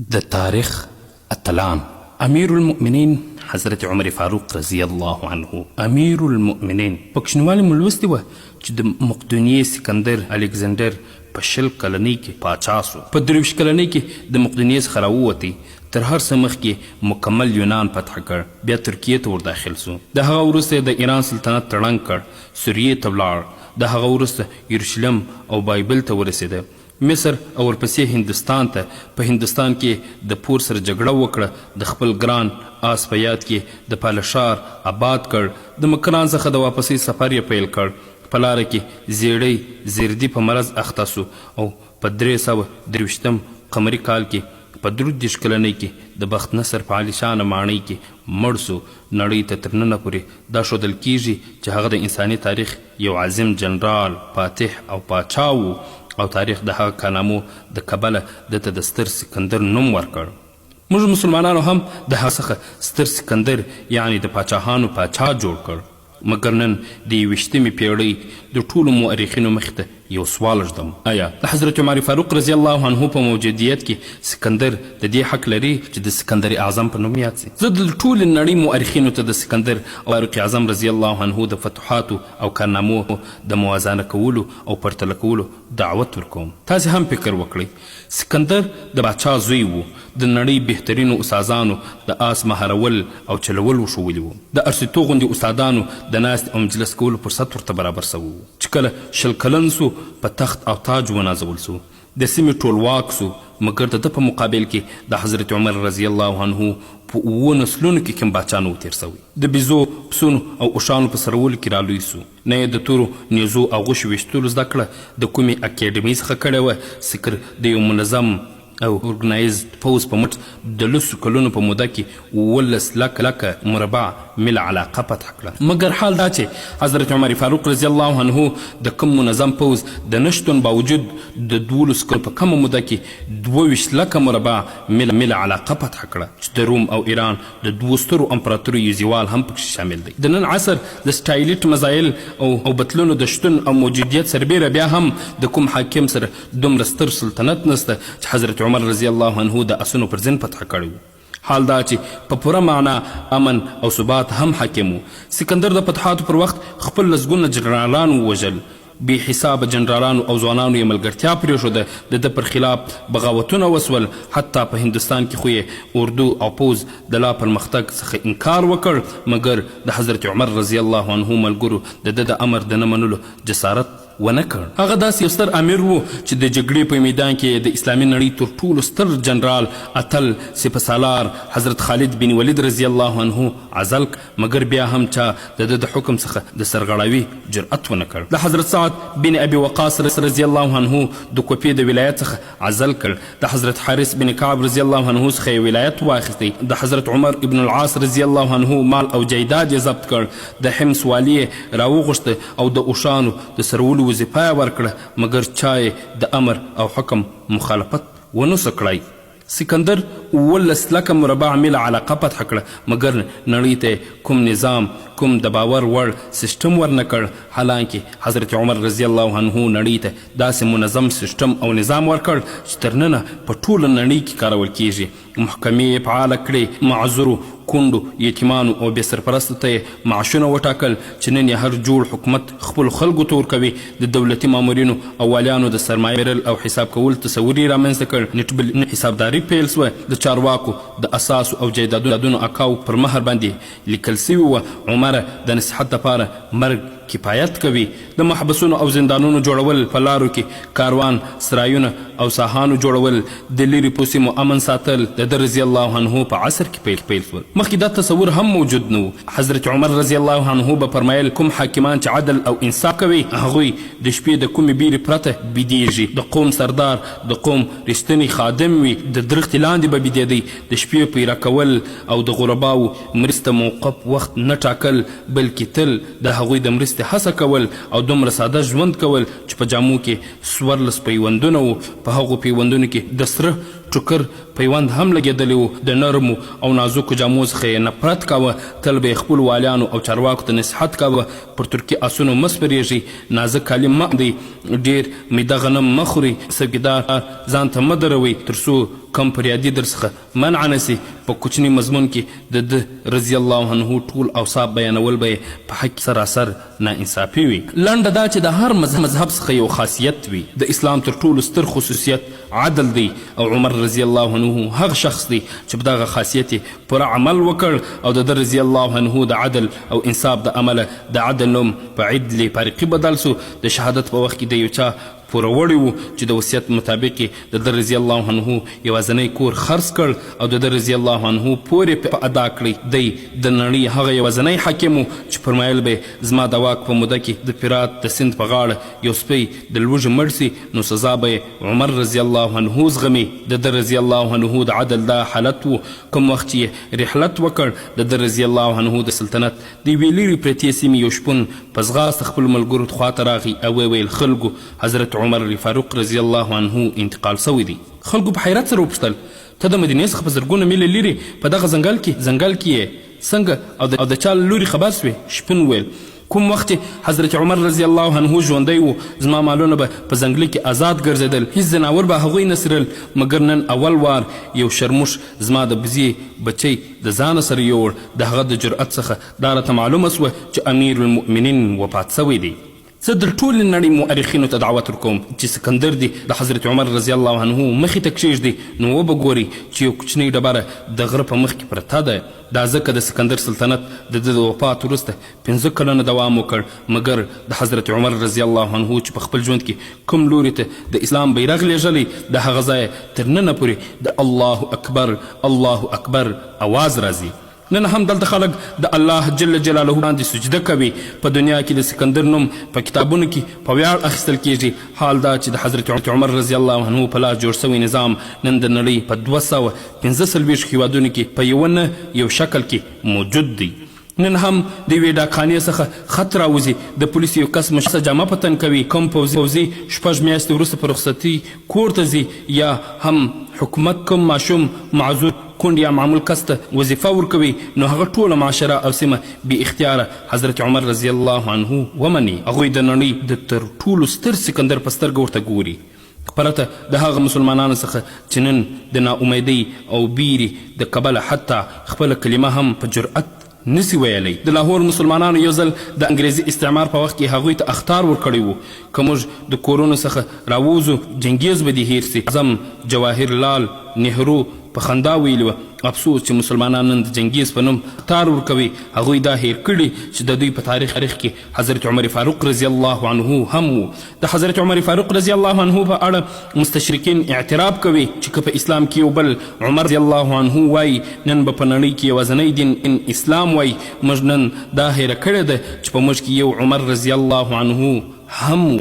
د تاریخ اتلان امیر المؤمنین حضرت عمر فاروق رضی الله عنه امیر المؤمنین په کوچنیوالي مو لوستې وه چې د مقدونیې سکندر الکزندر په 20 کلنۍ کې پاچا سو. په 23 کلنۍ کې د مقدونیې څخه راووتی، تر هر څه مخکې مکمل یونان فتح کړ، بیا ترکیې ته ورداخل سو. د هغه وروسته د ایران سلطنت تړنګ کړ، سوریې ته ولاړ. د هغه وروسته یروشلم او بایبل ته ورسېده، مصر او ورپسې هندوستان ته. په هندوستان کې د پور سره جګړه وکړه، د خپل ګران آس په یاد کې د پالشار آباد کړ. د مکران څخه د واپسۍ سفر یې پیل کړ. په لاره کې زیړی زیردي په مرض اخته سو او په 323 قمري کال کې په 33 کلنۍ کې د بخت نصر په عالیشانه ماڼۍ کې مړ سو. نړۍ ته تر ننه پورې دا ښودل کیږي چې هغه د انساني تاریخ یو عظیم جنرال، فاتح او پاچا و، او تاریخ د هغه کارنامو د کبله دته د ستر سکندر نوم ورکړ. موږ مسلمانانو هم د هغه څخه ستر سکندر یعنی د پاچاهانو پاچا جوړ کړ. مګر نن د 21مې پیړۍ د ټولو مؤرخینو مخې ته یو سوال ږدم، آیا د حضرت عمر فاروق رضی الله عنه په موجودیت کې سکندر د دې حق لري چې د سکندر اعظم په نوم یاد سي؟ زه د ټولې نړۍ مؤرخینو ته د سکندر او فاروق اعظم رضی الله عنه د فتوحاتو او کارنامو د موازنه کولو او پرتله کولو دعوت ورکوم. تاسې هم فکر وکړئ، سکندر د باچا زوی و، د نړۍ بهترینو استادانو د آس مهارول او چلول وښولي وو. د ارسطو غوندې استادانو د ناست او مجلس کولو فرصت ورته برابر سوی و چې کله 20 کلن سو په تخت او تاج ونازول سو، د سیمې ټولواک سو. مګر د ده په مقابل کې د حضرت عمر رضی الله عنه په 7 نسلونو کې کوم باچا نه و تیر سوی. د بیزو، پسونو او اوښانو په سرولو کې رالوی سو. نه یې د تورو، نیزو او غوښو ویشتلو زده کړه د کومې اکیډمۍ څخه کړې وه. سکر د یو منظم او ارګنایزد پوز په مټ د 10 کلونو په موده کې 11 لکه مربع میل علاقه فتح کړه. مګر حال دا چې حضرت عمر فاروق رضی الله عنه د کوم منظم پوز د نشتون باوجود د 12 کلونو په کمه موده کې 22 لکه مربع میل علاقه فتح کړه، چې د روم او ایران د 2 سترو امپراتوریو زوال هم پکې شامل دی. د نن عصر د سټایلیټ مزایل او بدلونو د شتون او موجودیت سربیره بیا هم د کوم حاکم سره دومره ستر سلطنت نسته چې حضرت عمر رضی الله عنه د اسونو پر ځین فتح کړی و. حال دا چې په پوره معنا امن او ثبات هم حاکم و. سکندر د فتحاتو پر وخت خپل لسګونه جنرالان ووژل، بې حسابه جنرالانو او ځوانانو یې ملګرتیا پرېښوده، د ده پر خلاف بغاوتونه وسول. حتی په هندوستان کې خو یې اردو او پوز د لا پرمختګ څخه انکار وکړ. مګر د حضرت عمر رضی الله عنه ملګرو د ده د امر د نه منلو جسارت ونه کړ. هغه داسې یو ستر امیر و چې د جګړې په میدان کې د اسلامي نړۍ تر ټولو ستر جنرال اتل سپه سالار حضرت خالد بن ولید رضی الله عنه عزل، مګر بیا هم چا د ده د حکم څخه د سرغړاوي جرأت ونه کړ. د حضرت سعد بن ابي وقاص رضی الله عنه د کوفې د ولایت څخه عزل کړ. د حضرت حارث بن کعب رضی الله عنه څخه یې ولایت واخیستی. د حضرت عمر ابن العاص رضی الله عنه مال او جایداد یې ضبط کړ. د حمص والی یې راوغوښته او د اوښانو د سرولو وظیفه یې ورکړه، مګر چا یې د امر او حکم مخالفت ونسو کړی. سکندر 11 لکه مربع میل علاقه فتح کړه، مګر نړۍ ته کوم نظام، کوم د باور وړ سیسټم ورنه کړ. حالانکه حضرت عمر رضی الله عنه نړۍ ته داسې منظم سیسټم او نظام ورکړ چې تر ننه په ټوله نړۍ کې کارول کیږي. محکمې یې فعاله کړې، معذورو، کونډو، یتیمانو او بې سرپرستو ته یې معاشونه وټاکل چې نن یې هر جوړ حکومت خپلو خلکو ته ورکوي. د دولتي مامورینو او والیانو د سرمایه لرل او حساب کول تصور یې رامنځته کړ. نټبل حسابداري پیل سوه. د چارواکو د اساسو او جایدادونو اکاو پر مهر باندې لیکل سوي وه: عمره د نصیحت دپاره مرګ کفایت کوي. د محبسونو او زندانونو جوړول، په لارو کې کاروان سرایونه او ساحانو جوړول، د لرې پوسیمو امن ساتل د ده رضی الله عنه په عصر کې پیل شول. مخکې دا تصور هم موجود نه و. حضرت عمر رضی الله عنه به فرمایل کوم حاکمان چې عدل او انصاف کوي هغوی د شپې د کومې بیرې پرته بیدیږي. د قوم سردار، د قوم رښتینی خادم وي، د درختې لاندې به بیدېدی. د شپې پیره کول او د غرباو مرسته موقف وخت نه ټاکل، بلکې تل د هغوی د مرستې هڅه کول او دومره ساده ژوند کول چې په جامو کې 14 پیوندونه وو. په هغو پیوندونو کې د سره ټوکر پیوند هم لګېدلی و. د نرمو او نازکو جامو څخه یې نفرت کاوه. تل به یې خپلو والیانو او چارواکو ته نصیحت کاوه پر ترکي آسونو مه سپرېږئ، نازک کالي مه اغوندئ، ډېر میده غنم مه خورئ، څوکیدار ځان ته مه دروئ تر څو کم فریادي در څخه منع نه سي. په کوچني مضمون کې د ده رضی الله عنه ټول اوصاف بیانول به یې په حق سراسر ناانصافي وي. لنډه دا چې د هر مذهب څخه یو خاصیت وي. د اسلام تر ټولو ستر خصوصیت عدل دی او عمر رضی الله عنه هغه شخص دی چې په دغه خاصیت یې پوره عمل وکړ او د ده رضی الله عنه د عدل او انصاف د امله د عدل نوم په عدل فارقي بدل سو. د شهادت په وخت کې د یو چا پوروړی و چې د وصیت مطابق یې د ده رضی الله عنه یوازنی کور خرڅ کړ او د ده رضی الله عنه پورې په ادا کړی. دی د نړۍ هغه یوازنی حاکم و چې فرمایل به زما د واک په موده کې د فرات د سیند په غاړه یو سپی د لوږې مړ سي نو سزا به یې عمر رضی الله عنه زغمي. د ده رضی الله عنه د عدل دا حالت و. کوم وخت چې رحلت وکړ د ده رضی الله عنه د سلطنت د یوې لرې پرتې سیمې یو شپون په ځغاسته خپلو ملګرو خواته راغی او ویل خلکو حضرت عمر فاروق رضی الله عنه انتقال سوی دی. خلکو په حیرت سره وپوښتل ته د مدینې څخه په زرګونه میله لرې په دغه ځنګل کې یې څنګه او د چا لوري خبر سوې؟ شپون ویل کوم وخت چې حضرت عمر رضی الله عنه ژوندی و زما مالونه به په ځنګله کې آزاد ګرځېدل، هیڅ ځناور به هغوی نه څرل، مګر نن اول وار یو شرموش زما د بزې بچی د ځانه سره یوړ. د هغه د جرأت څخه دا راته معلومه سوه چې امیر المؤمنین وفات سوی دی. زه در ټولې نړۍ مؤرخینو ته دعوت ورکوم چې سکندر دی د حضرت عمر رضی الله عنه مخې ته کښېږدي نو وبه ګورئ چې یو کوچنۍ ډبره د غره په مخ کې پرته ده. دا ځکه د سکندر سلطنت د ده د وفات وروسته 15 کلونه دوام وکړ، مګر د حضرت عمر رضی الله عنه چې په خپل ژوند کې کوم لوري ته د اسلام بیرغ لیږلی د هغه ځایه تر ننه پورې د الله اکبر الله اکبر اواز راځي. نن هم دلته خلک د الله جل جلاله باندې سجده کوي. په دنیا کې د سکندر نوم په کتابونو کې په ویاړ اخیستل کیږي. حال دا چې د حضرت عمر رضی الله عنه په لاس جوړ سوی نظام نن د نړۍ په 245 هیوادونو کې په یو نه یو شکل کې موجود دی. نن هم د یوې ډاکخانې څخه خط راوځي، د پولیسو یو کس مشخصه جامه په تن کوي، کوم پوځي 6 میاشتې وروسته په رخصتي کور ته ځي، یا هم حکومت کوم ماشوم معذور کونډ یا معمول کس ته وظیفه ورکوي نو هغه ټوله معاشره او سیمه بې اختیاره حضرت عمر رضی الله عنه ومني. هغوی د نړۍ د تر ټولو ستر سکندر په سترګه ورته ګوري، پرته د هغه مسلمانانو څخه چې نن د ناامیدۍ او بیرې د کبله حتی خپله کلمه هم په جرأت نسی ویلی. د لاهور مسلمانانو یو ځل د انګریزي استعمار په وخت کې هغوی ته اخطار ورکړی و که موږ د کورونو څخه راووځو جنګیز به دې هیر سي. اعظم جواهر لال نهرو په خندا ویلي وه افسوس چې مسلمانان نن د جنګیز په نوم اخطار ورکوي. هغوی دا هیر کړي چې د دوی په تاریخ کې حضرت عمر فاروق رضی الله عنه هم و. د حضرت عمر فاروق رضی الله عنه په اړه مستشرقین اعتراف کوي چې که په اسلام کې یو بل عمر رضی الله عنه وایي نن به په نړۍ کې یوازنی دین ان اسلام وایي. موږ نن دا هیره کړې ده چې په موږ کې یو عمر رضی الله عنه هم و.